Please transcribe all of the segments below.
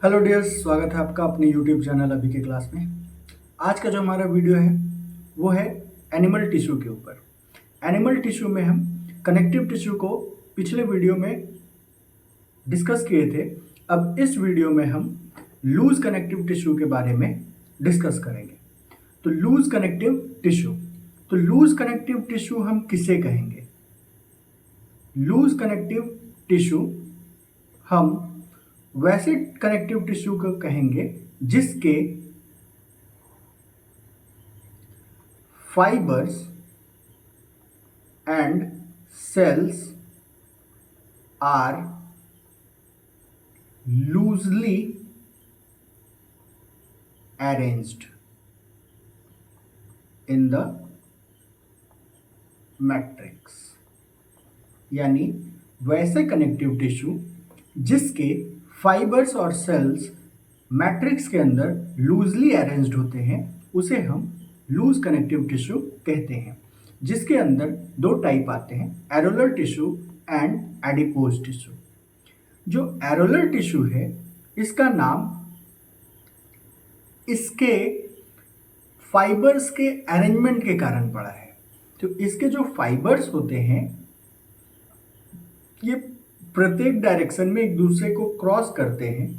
Hello dears, स्वागत है आपका अपने यूट्यूब चैनल अभी के क्लास में। आज का जो हमारा वीडियो है वो है एनिमल टिश्यू के ऊपर। एनिमल टिश्यू में हम कनेक्टिव टिश्यू को पिछले वीडियो में डिस्कस किए थे। अब इस वीडियो में हम लूज कनेक्टिव टिश्यू के बारे में डिस्कस करेंगे। तो लूज कनेक्टिव टिश्यू, तो लूज कनेक्टिव टिश्यू हम किसे कहेंगे? लूज कनेक्टिव टिश्यू हम वैसे कनेक्टिव टिश्यू को कहेंगे जिसके fibres and cells are loosely arranged in the matrix. यानी वैसे कनेक्टिव टिश्यू जिसके फाइबर्स और सेल्स मैट्रिक्स के अंदर लूजली अरेंज्ड होते हैं उसे हम लूज कनेक्टिव टिश्यू कहते हैं। जिसके अंदर दो टाइप आते हैं, areolar tissue and adipose tissue. जो एरोलर टिश्यू है इसका नाम इसके फाइबर्स के अरेंजमेंट के कारण पड़ा है। तो इसके जो फाइबर्स होते हैं ये प्रत्येक डायरेक्शन में एक दूसरे को क्रॉस करते हैं,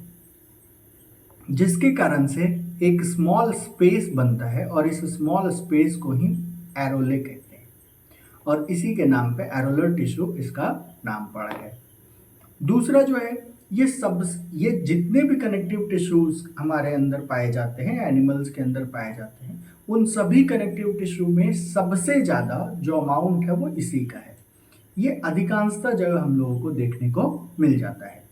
जिसके कारण से एक स्मॉल स्पेस बनता है और इस स्मॉल स्पेस को ही एरोले कहते हैं और इसी के नाम पे एरोलर टिश्यू इसका नाम पड़ा है। दूसरा जो है ये जितने भी कनेक्टिव टिश्यूज हमारे अंदर पाए जाते हैं, एनिमल्स के अंदर पाए जाते हैं, उन सभी कनेक्टिव टिश्यू में सबसे ज़्यादा जो अमाउंट है वो इसी का है। ये अधिकांशतः जगह हम लोगों को देखने को मिल जाता है।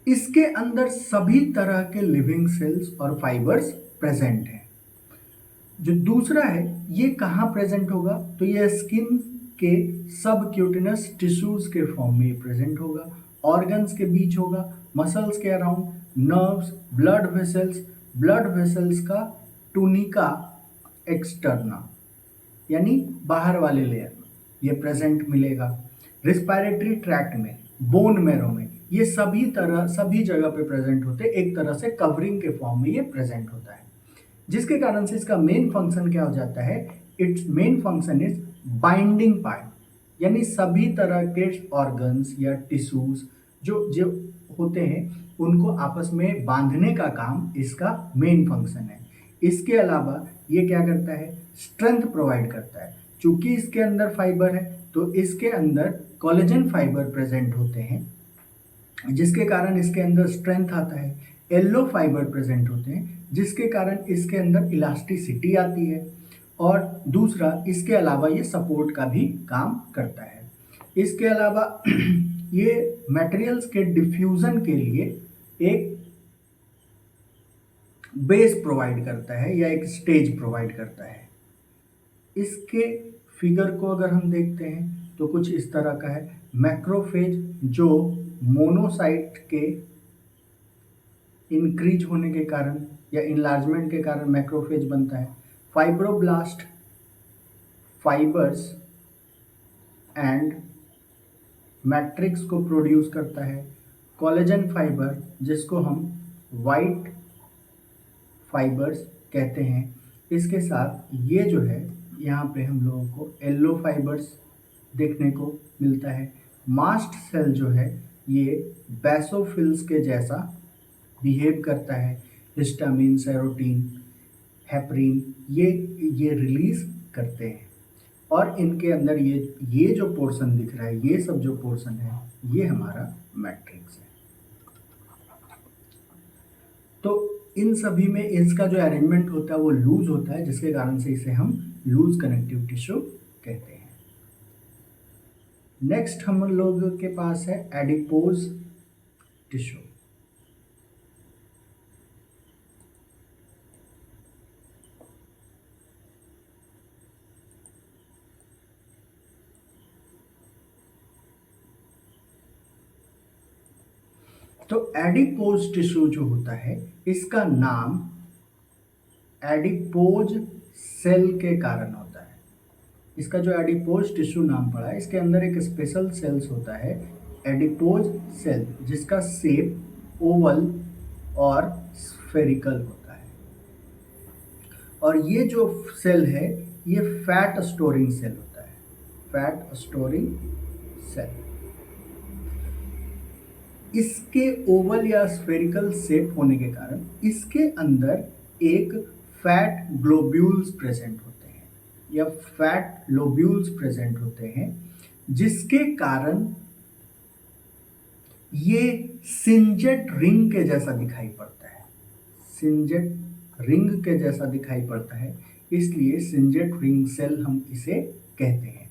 इसके अंदर सभी तरह के लिविंग सेल्स और फाइबर्स प्रेजेंट हैं। जो दूसरा है ये कहाँ प्रेजेंट होगा? तो ये स्किन के सबक्यूटेनस टिश्यूज के फॉर्म में प्रेजेंट होगा, ऑर्गन्स के बीच होगा, मसल्स के अराउंड, नर्व्स, ब्लड वेसल्स का टूनिका एक्सटर्ना यानी बाहर वाले लेयर में ये प्रेजेंट मिलेगा। रिस्पायरेटरी ट्रैक्ट में, बोन मैरो में, ये सभी जगह पे प्रेजेंट होते हैं। एक तरह से कवरिंग के फॉर्म में ये प्रेजेंट होता है, जिसके कारण से इसका मेन फंक्शन क्या हो जाता है? It's main function is binding part, यानी सभी तरह के ऑर्गन्स या टिश्यूज जो जो होते हैं उनको आपस में बांधने का काम इसका मेन फंक्शन है। इसके अलावा ये क्या करता है? स्ट्रेंथ प्रोवाइड करता है। चूंकि इसके अंदर फाइबर है तो इसके अंदर कोलेजन फाइबर प्रेजेंट होते हैं, जिसके कारण इसके अंदर स्ट्रेंथ आता है। येलो फाइबर प्रेजेंट होते हैं जिसके कारण इसके अंदर इलास्टिसिटी आती है। और दूसरा, इसके अलावा ये सपोर्ट का भी काम करता है। इसके अलावा ये मटेरियल्स के डिफ्यूजन के लिए एक बेस प्रोवाइड करता है या एक स्टेज प्रोवाइड करता है। इसके फिगर को अगर हम देखते हैं तो कुछ इस तरह का है। मैक्रोफेज जो मोनोसाइट के इंक्रीज होने के कारण या इनलार्जमेंट के कारण मैक्रोफेज बनता है। फाइब्रोब्लास्ट फाइबर्स एंड मैट्रिक्स को प्रोड्यूस करता है। कोलेजन फाइबर जिसको हम वाइट फाइबर्स कहते हैं, इसके साथ ये जो है यहाँ पे हम लोगों को येलो फाइबर्स देखने को मिलता है। मास्ट सेल जो है ये बेसोफिल्स के जैसा बिहेव करता है। हिस्टामिन, सेरोटीन, हेपरिन ये रिलीज करते हैं और इनके अंदर ये जो पोर्शन दिख रहा है, ये सब जो पोर्शन है ये हमारा मैट्रिक्स है। तो इन सभी में इसका जो अरेंजमेंट होता है वो लूज होता है, जिसके कारण से इसे हम लूज कनेक्टिव टिश्यू कहते हैं। नेक्स्ट हम लोगों के पास है एडिपोज टिश्यू। तो एडिपोज टिश्यू जो होता है इसका नाम एडिपोज सेल के कारण होता है। इसका जो एडिपोज टिश्यू नाम पड़ा है, इसके अंदर एक स्पेशल सेल्स होता है एडिपोज सेल, जिसका शेप ओवल और स्फेरिकल होता है। और ये जो सेल है ये फैट स्टोरिंग सेल होता है, फैट स्टोरिंग सेल। इसके ओवल या स्फेरिकल शेप होने के कारण इसके अंदर एक फैट ग्लोब्यूल्स प्रेजेंट होते हैं या फैट लोब्यूल्स प्रेजेंट होते हैं, जिसके कारण ये सिंजेट रिंग के जैसा दिखाई पड़ता है, सिंजेट रिंग के जैसा दिखाई पड़ता है, इसलिए सिंजेट रिंग सेल हम इसे कहते हैं।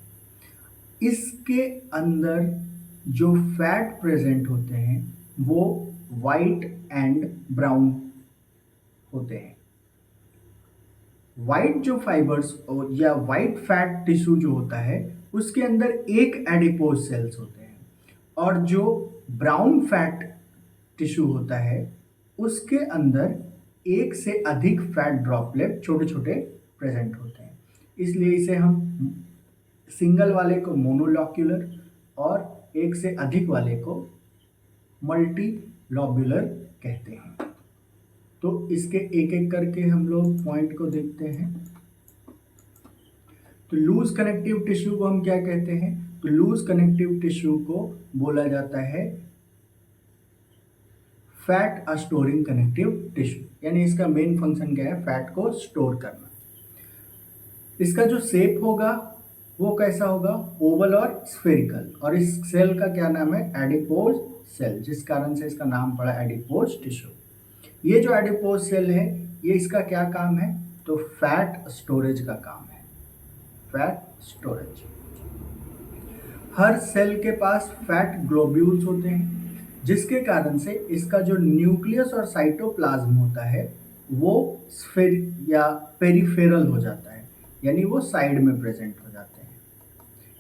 इसके अंदर जो फैट प्रेजेंट होते हैं वो वाइट एंड ब्राउन होते हैं। वाइट जो फाइबर्स या वाइट फैट टिश्यू जो होता है उसके अंदर एक एडिपोज सेल्स होते हैं, और जो ब्राउन फैट टिश्यू होता है उसके अंदर एक से अधिक फैट ड्रॉपलेट छोटे छोटे प्रेजेंट होते हैं, इसलिए इसे हम सिंगल वाले को मोनोलॉक्यूलर और एक से अधिक वाले को मल्टी लॉब्यूलर कहते हैं। तो इसके एक एक करके हम लोग पॉइंट को देखते हैं। तो लूज कनेक्टिव टिश्यू को हम क्या कहते हैं? तो लूज कनेक्टिव टिश्यू को बोला जाता है फैट स्टोरिंग कनेक्टिव टिश्यू, यानी इसका मेन फंक्शन क्या है? फैट को स्टोर करना। इसका जो शेप होगा वो कैसा होगा? ओवल और स्फेरिकल। और इस सेल का क्या नाम है? एडिपोज सेल, जिस कारण से इसका नाम पड़ा एडिपोज टिश्यू। ये जो एडिपोज सेल है ये इसका क्या काम है? तो फैट स्टोरेज का काम है, फैट स्टोरेज। हर सेल के पास फैट ग्लोब्यूल्स होते हैं, जिसके कारण से इसका जो न्यूक्लियस और साइटोप्लाज्म होता है वो स्फेर या पेरिफेरल हो जाता है, यानी वो साइड में प्रेजेंट हो जाते हैं।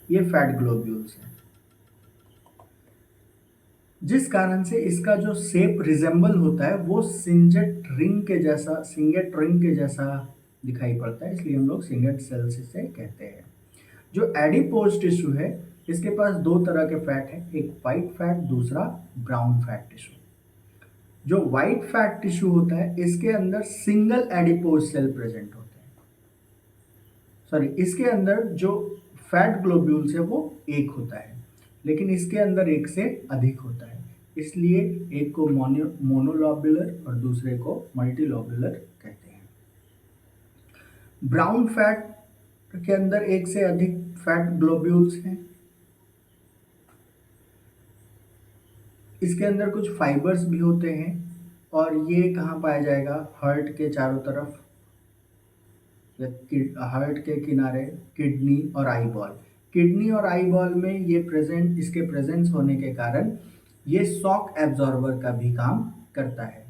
ये फैट ग्लोब्यूल्स हैं, जिस कारण से इसका जो शेप रिजेंबल होता है वो सिंजेट रिंग के जैसा दिखाई पड़ता है, इसलिए हम लोग सिंजेट सेल्स इसे कहते हैं। जो एडिपोज टिश्यू है इसके पास दो तरह के फैट हैं, एक वाइट फैट, दूसरा ब्राउन फैट टिश्यू। जो वाइट फैट टिश्यू होता है इसके अंदर सिंगल एडिपोज सेल प्रेजेंट होते हैं, सॉरी, इसके अंदर जो फैट ग्लोब्यूल्स है वो एक होता है, लेकिन इसके अंदर एक से अधिक होता है, इसलिए एक को मोनोलॉब्यूलर और दूसरे को मल्टीलॉब्यूलर कहते हैं। ब्राउन फैट के अंदर एक से अधिक फैट ग्लोब्यूल्स हैं। इसके अंदर कुछ फाइबर्स भी होते हैं, और ये कहाँ पाया जाएगा? हार्ट के चारों तरफ या हार्ट के किनारे किडनी और आई बॉल। किडनी और आई बॉल में इसके प्रेजेंस होने के कारण ये शॉक एब्जॉर्बर का भी काम करता है,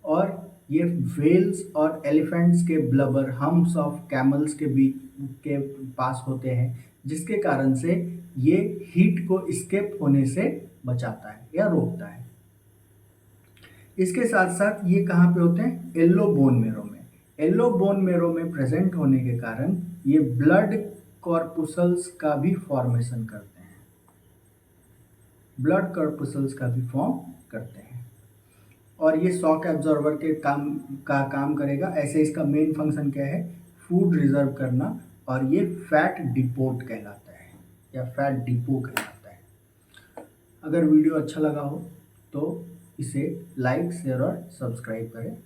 और ये व्हेल्स और एलिफेंट्स के ब्लबर, हम्प्स ऑफ कैमल्स के पास होते हैं, जिसके कारण से ये हीट को एस्केप होने से बचाता है या रोकता है। इसके साथ साथ ये कहाँ पे होते हैं? येलो बोन मेरो में। येलो बोन मेरो में प्रेजेंट होने के कारण ये ब्लड कॉर्पुसल्स का भी फॉर्मेशन करते हैं, ब्लड कॉर्पुसल्स का भी फॉर्म करते हैं, और ये शॉक एब्जॉर्बर के काम करेगा। ऐसे इसका मेन फंक्शन क्या है? फूड रिजर्व करना, और ये फैट डिपोट कहलाता है या फैट डिपो कहलाता है। अगर वीडियो अच्छा लगा हो तो इसे लाइक, शेयर और सब्सक्राइब करें।